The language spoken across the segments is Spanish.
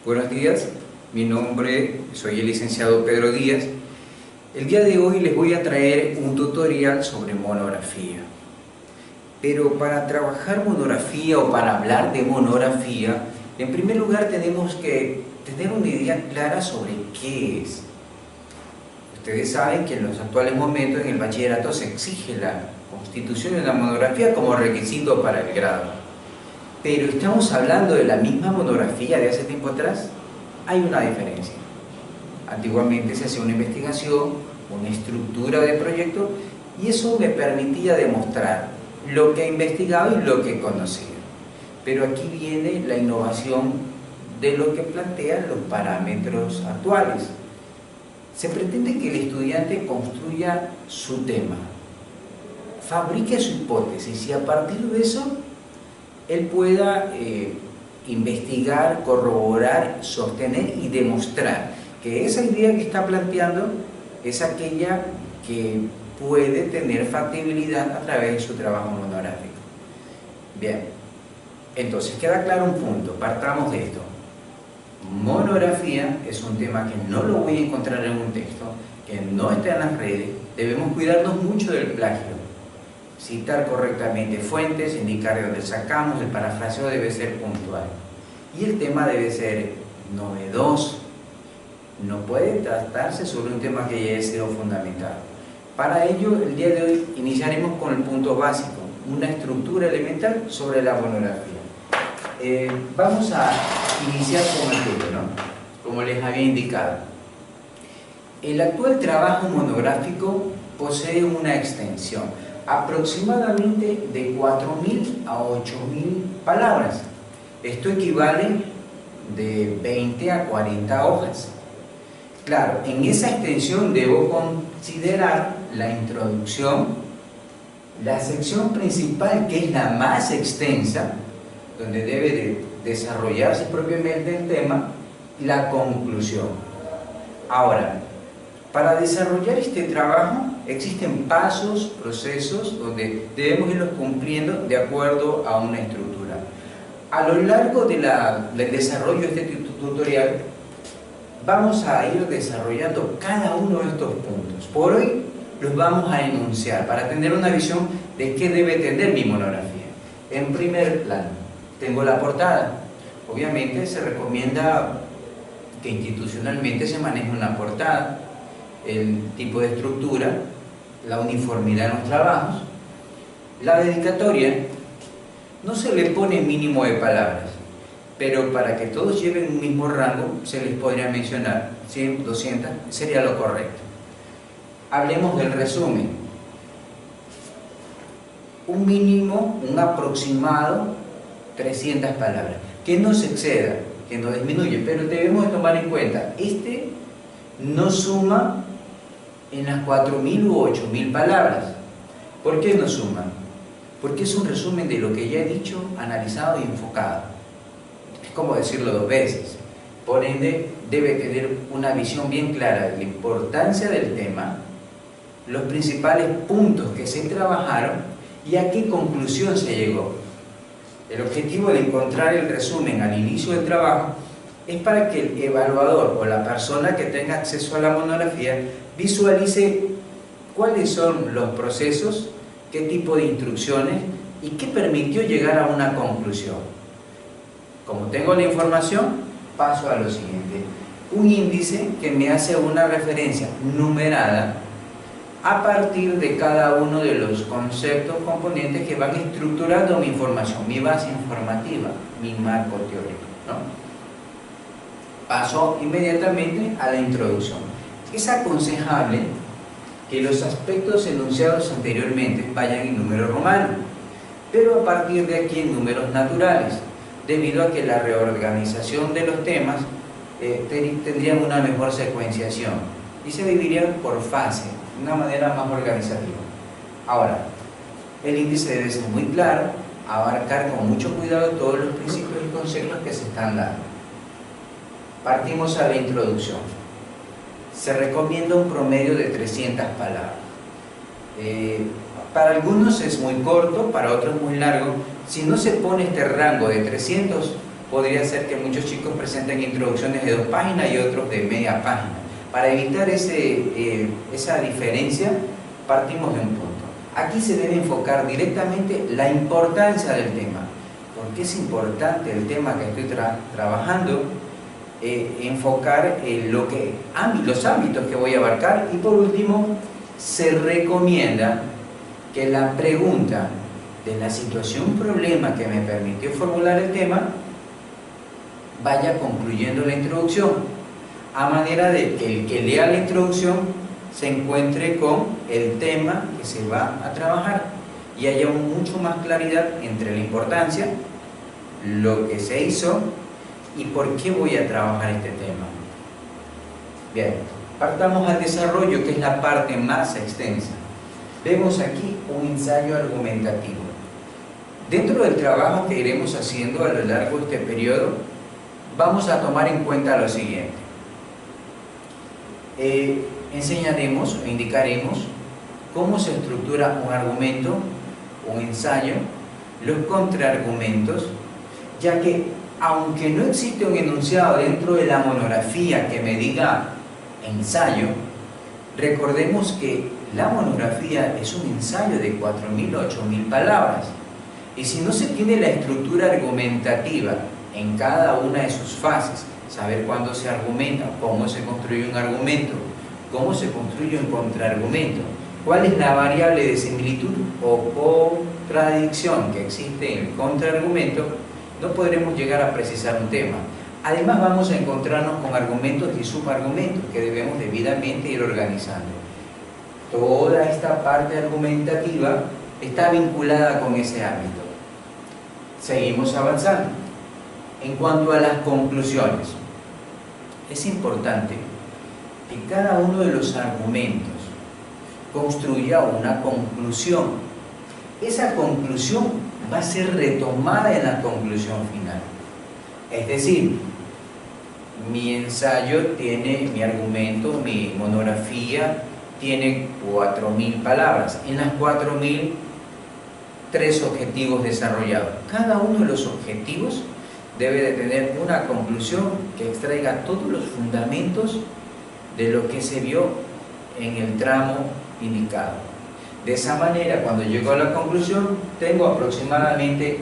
Buenos días, soy el licenciado Pedro Díaz. El día de hoy les voy a traer un tutorial sobre monografía. Pero para trabajar monografía o para hablar de monografía, en primer lugar tenemos que tener una idea clara sobre qué es. Ustedes saben que en los actuales momentos en el bachillerato se exige la constitución de la monografía como requisito para el grado. Pero ¿estamos hablando de la misma monografía de hace tiempo atrás? Hay una diferencia. Antiguamente se hacía una investigación, una estructura de proyecto, y eso me permitía demostrar lo que he investigado y lo que conocía. Pero aquí viene la innovación de lo que plantean los parámetros actuales. Se pretende que el estudiante construya su tema, fabrique su hipótesis y a partir de eso él pueda investigar, corroborar, sostener y demostrar que esa idea que está planteando es aquella que puede tener factibilidad a través de su trabajo monográfico. Bien, entonces queda claro un punto, partamos de esto. Monografía es un tema que no lo voy a encontrar en un texto, que no está en las redes, debemos cuidarnos mucho del plagio. Citar correctamente fuentes, indicar de dónde sacamos, el parafraseo debe ser puntual. Y el tema debe ser novedoso. No puede tratarse sobre un tema que ya haya sido fundamentado. Para ello, el día de hoy iniciaremos con el punto básico, una estructura elemental sobre la monografía. Vamos a iniciar con el título, ¿no? Como les había indicado. El actual trabajo monográfico posee una extensión aproximadamente de 4.000 a 8.000 palabras. Esto equivale de 20 a 40 hojas. Claro, en esa extensión debo considerar la introducción, la sección principal, que es la más extensa, donde debe de desarrollarse propiamente el tema, y la conclusión. Ahora, para desarrollar este trabajo existen pasos, procesos, donde debemos irlos cumpliendo de acuerdo a una estructura. A lo largo del desarrollo de este tutorial, vamos a ir desarrollando cada uno de estos puntos. Por hoy los vamos a enunciar para tener una visión de qué debe tener mi monografía. En primer plano, tengo la portada. Obviamente se recomienda que institucionalmente se maneje una portada, el tipo de estructura, la uniformidad en los trabajos. La dedicatoria, no se le pone mínimo de palabras, pero para que todos lleven un mismo rango se les podría mencionar 100, 200, sería lo correcto. Hablemos del resumen. Un mínimo, un aproximado, 300 palabras. Que no se exceda, que no disminuye, pero debemos de tomar en cuenta, este no suma en las 4.000 u 8.000 palabras. ¿Por qué no suma? Porque es un resumen de lo que ya he dicho, analizado y enfocado. Es como decirlo dos veces. Por ende, debe tener una visión bien clara de la importancia del tema, los principales puntos que se trabajaron y a qué conclusión se llegó. El objetivo de encontrar el resumen al inicio del trabajo es para que el evaluador o la persona que tenga acceso a la monografía visualice cuáles son los procesos, qué tipo de instrucciones y qué permitió llegar a una conclusión. Como tengo la información, paso a lo siguiente. Un índice que me hace una referencia numerada a partir de cada uno de los conceptos, componentes que van estructurando mi información, mi base informativa, mi marco teórico, ¿no? Paso inmediatamente a la introducción. Es aconsejable que los aspectos enunciados anteriormente vayan en números romanos, pero a partir de aquí en números naturales, debido a que la reorganización de los temas tendrían una mejor secuenciación y se dividirían por fase, de una manera más organizativa. Ahora, el índice debe ser muy claro, abarcar con mucho cuidado todos los principios y conceptos que se están dando. Partimos a la introducción. Se recomienda un promedio de 300 palabras. Para algunos es muy corto, para otros muy largo. Si no se pone este rango de 300, podría ser que muchos chicos presenten introducciones de 2 páginas y otros de media página. Para evitar esa diferencia, partimos de un punto. Aquí se debe enfocar directamente la importancia del tema. ¿Por qué es importante el tema que estoy trabajando? Enfocar los ámbitos que voy a abarcar. Y por último, se recomienda que la pregunta de la situación problema que me permitió formular el tema vaya concluyendo la introducción, a manera de que el que lea la introducción se encuentre con el tema que se va a trabajar y haya mucho más claridad entre la importancia, lo que se hizo y por qué voy a trabajar este tema. Bien, partamos al desarrollo, que es la parte más extensa. Vemos aquí un ensayo argumentativo. Dentro del trabajo que iremos haciendo a lo largo de este periodo, vamos a tomar en cuenta lo siguiente. Enseñaremos o indicaremos cómo se estructura un argumento, un ensayo, los contraargumentos, ya que aunque no existe un enunciado dentro de la monografía que me diga ensayo, recordemos que la monografía es un ensayo de 4.000 o 8.000 palabras. Y si no se tiene la estructura argumentativa en cada una de sus fases, saber cuándo se argumenta, cómo se construye un argumento, cómo se construye un contraargumento, cuál es la variable de similitud o contradicción que existe en el contraargumento, no podremos llegar a precisar un tema. Además vamos a encontrarnos con argumentos y subargumentos que debemos debidamente ir organizando. Toda esta parte argumentativa está vinculada con ese ámbito. Seguimos avanzando. En cuanto a las conclusiones, es importante que cada uno de los argumentos construya una conclusión. Esa conclusión va a ser retomada en la conclusión final. Es decir, mi ensayo tiene, mi argumento, mi monografía tiene 4.000 palabras. En las 4.000, 3 objetivos desarrollados. Cada uno de los objetivos debe de tener una conclusión que extraiga todos los fundamentos de lo que se vio en el tramo indicado. De esa manera, cuando llego a la conclusión, tengo aproximadamente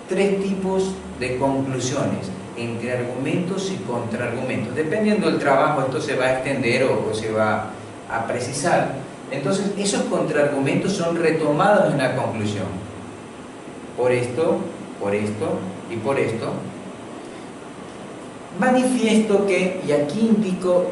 3 tipos de conclusiones, entre argumentos y contraargumentos. Dependiendo del trabajo, esto se va a extender o se va a precisar. Entonces, esos contraargumentos son retomados en la conclusión. Por esto y por esto. Manifiesto que, y aquí indico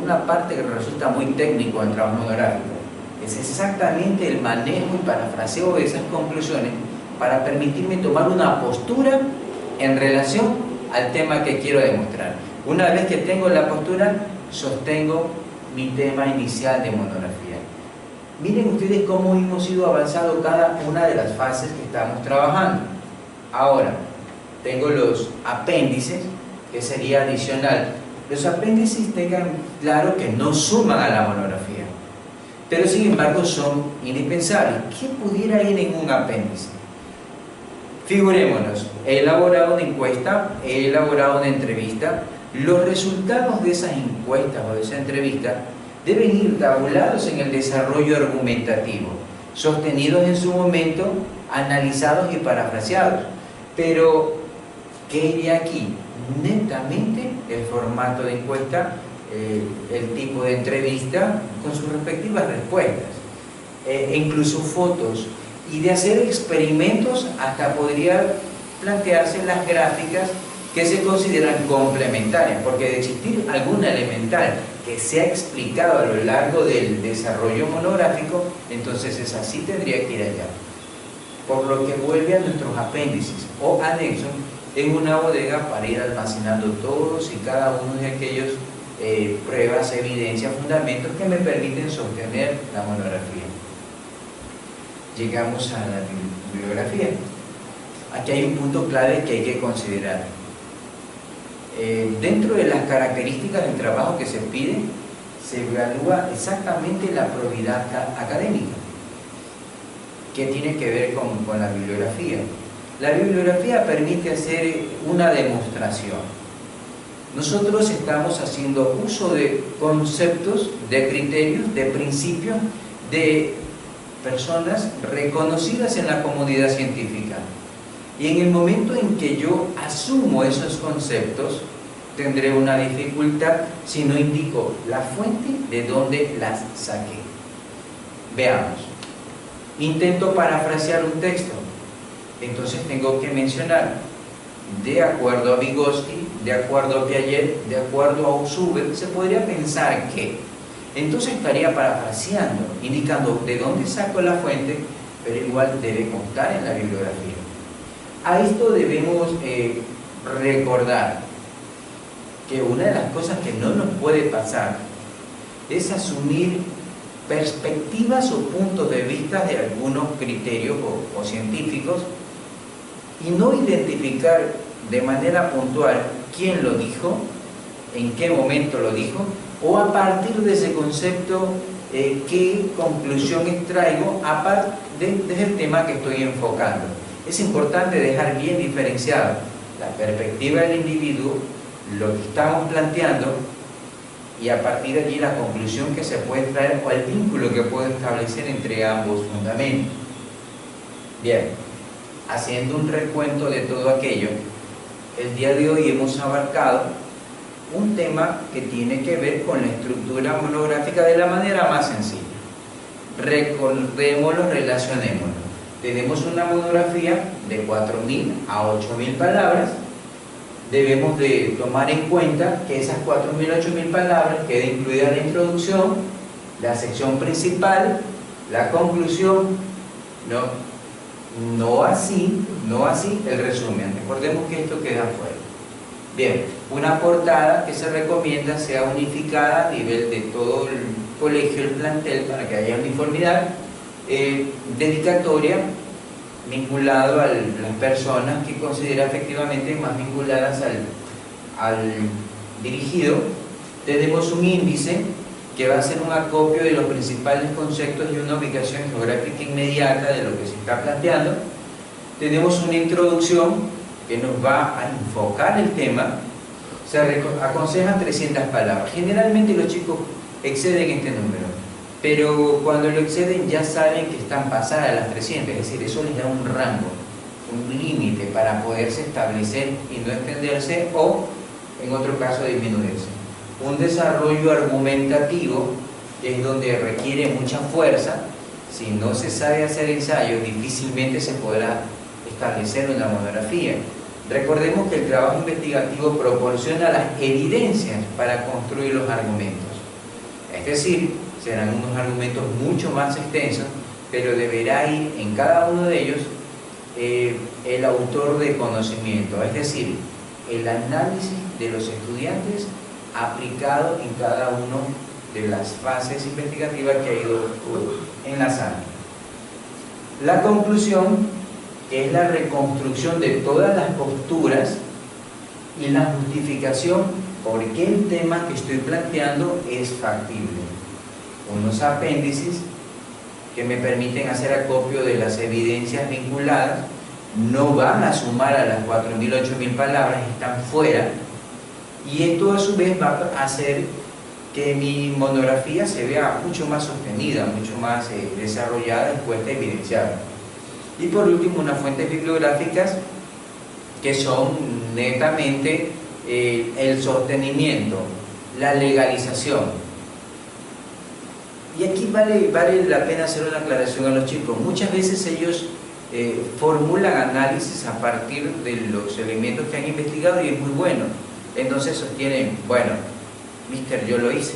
una parte que resulta muy técnico en el trabajo monográfico, es exactamente el manejo y parafraseo de esas conclusiones para permitirme tomar una postura en relación al tema que quiero demostrar. Una vez que tengo la postura, sostengo mi tema inicial de monografía. Miren ustedes cómo hemos ido avanzando cada una de las fases que estamos trabajando. Ahora, tengo los apéndices, que sería adicional. Los apéndices tengan claro que no suman a la monografía, pero sin embargo son indispensables. ¿Qué pudiera ir en un apéndice? Figurémonos, he elaborado una encuesta, he elaborado una entrevista. Los resultados de esas encuestas o de esa entrevista deben ir tabulados en el desarrollo argumentativo, sostenidos en su momento, analizados y parafraseados. Pero, ¿qué iría aquí? Netamente el formato de encuesta, el tipo de entrevista con sus respectivas respuestas, e incluso fotos, y de hacer experimentos hasta podría plantearse las gráficas que se consideran complementarias, porque de existir alguna elemental que se ha explicado a lo largo del desarrollo monográfico, entonces esa sí tendría que ir allá. Por lo que vuelve a nuestros apéndices o anexos en una bodega para ir almacenando todos y cada uno de aquellos pruebas, evidencias, fundamentos que me permiten sostener la monografía. Llegamos a la bibliografía. Aquí hay un punto clave que hay que considerar. Dentro de las características del trabajo que se pide, se evalúa exactamente la probidad académica, que tiene que ver con la bibliografía. La bibliografía permite hacer una demostración. Nosotros estamos haciendo uso de conceptos, de criterios, de principios, de personas reconocidas en la comunidad científica. Y en el momento en que yo asumo esos conceptos, tendré una dificultad si no indico la fuente de donde las saqué. Veamos. Intento parafrasear un texto. Entonces tengo que mencionar, de acuerdo a Vygotsky, de acuerdo a Piaget, de acuerdo a Schubert, se podría pensar que. Entonces estaría parafraseando, indicando de dónde saco la fuente, pero igual debe constar en la bibliografía. A esto debemos recordar que una de las cosas que no nos puede pasar es asumir perspectivas o puntos de vista de algunos criterios o científicos y no identificar de manera puntual quién lo dijo, en qué momento lo dijo, o a partir de ese concepto qué conclusión extraigo desde el tema que estoy enfocando. Es importante dejar bien diferenciado la perspectiva del individuo, lo que estamos planteando, y a partir de allí la conclusión que se puede traer o el vínculo que puedo establecer entre ambos fundamentos. Bien, haciendo un recuento de todo aquello, el día de hoy hemos abarcado un tema que tiene que ver con la estructura monográfica de la manera más sencilla. Recordémoslo, relacionémoslo. Tenemos una monografía de 4.000 a 8.000 palabras. Debemos de tomar en cuenta que esas 4.000 a 8.000 palabras queda incluida la introducción, la sección principal, la conclusión, no así el resumen. Recordemos que esto queda fuera. Bien, una portada que se recomienda sea unificada a nivel de todo el colegio, el plantel, para que haya uniformidad. Dedicatoria vinculado a las personas que considera efectivamente más vinculadas al dirigido. Tenemos un índice que va a ser un acopio de los principales conceptos y una ubicación geográfica inmediata de lo que se está planteando. Tenemos una introducción que nos va a enfocar el tema. Se aconsejan 300 palabras. Generalmente los chicos exceden este número, pero cuando lo exceden ya saben que están pasadas las 300, es decir, eso les da un rango, un límite para poderse establecer y no extenderse o, en otro caso, disminuirse. Un desarrollo argumentativo, que es donde requiere mucha fuerza. Si no se sabe hacer ensayos, difícilmente se podrá establecer una monografía. Recordemos que el trabajo investigativo proporciona las evidencias para construir los argumentos. Es decir, serán unos argumentos mucho más extensos, pero deberá ir en cada uno de ellos el autor de conocimiento, es decir, el análisis de los estudiantes aplicado en cada una de las fases investigativas que ha ido enlazando. La conclusión, que es la reconstrucción de todas las posturas y la justificación por qué el tema que estoy planteando es factible. Unos apéndices que me permiten hacer acopio de las evidencias vinculadas, no van a sumar a las 4.000 o 8.000 palabras, están fuera, y esto a su vez va a hacer que mi monografía se vea mucho más sostenida, mucho más desarrollada, expuesta y evidenciada. Y por último, unas fuentes bibliográficas que son netamente el sostenimiento, la legalización. Y aquí vale la pena hacer una aclaración a los chicos. Muchas veces ellos formulan análisis a partir de los elementos que han investigado y es muy bueno. Entonces sostienen, bueno, mister, yo lo hice,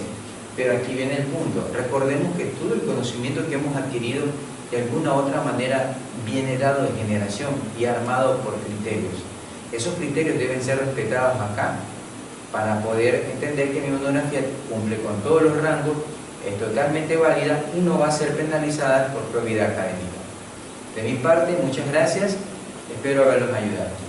pero aquí viene el punto. Recordemos que todo el conocimiento que hemos adquirido de alguna u otra manera viene dado de generación y armado por criterios. Esos criterios deben ser respetados acá para poder entender que mi monografía cumple con todos los rangos, es totalmente válida y no va a ser penalizada por probidad académica. De mi parte, muchas gracias, espero haberlos ayudado.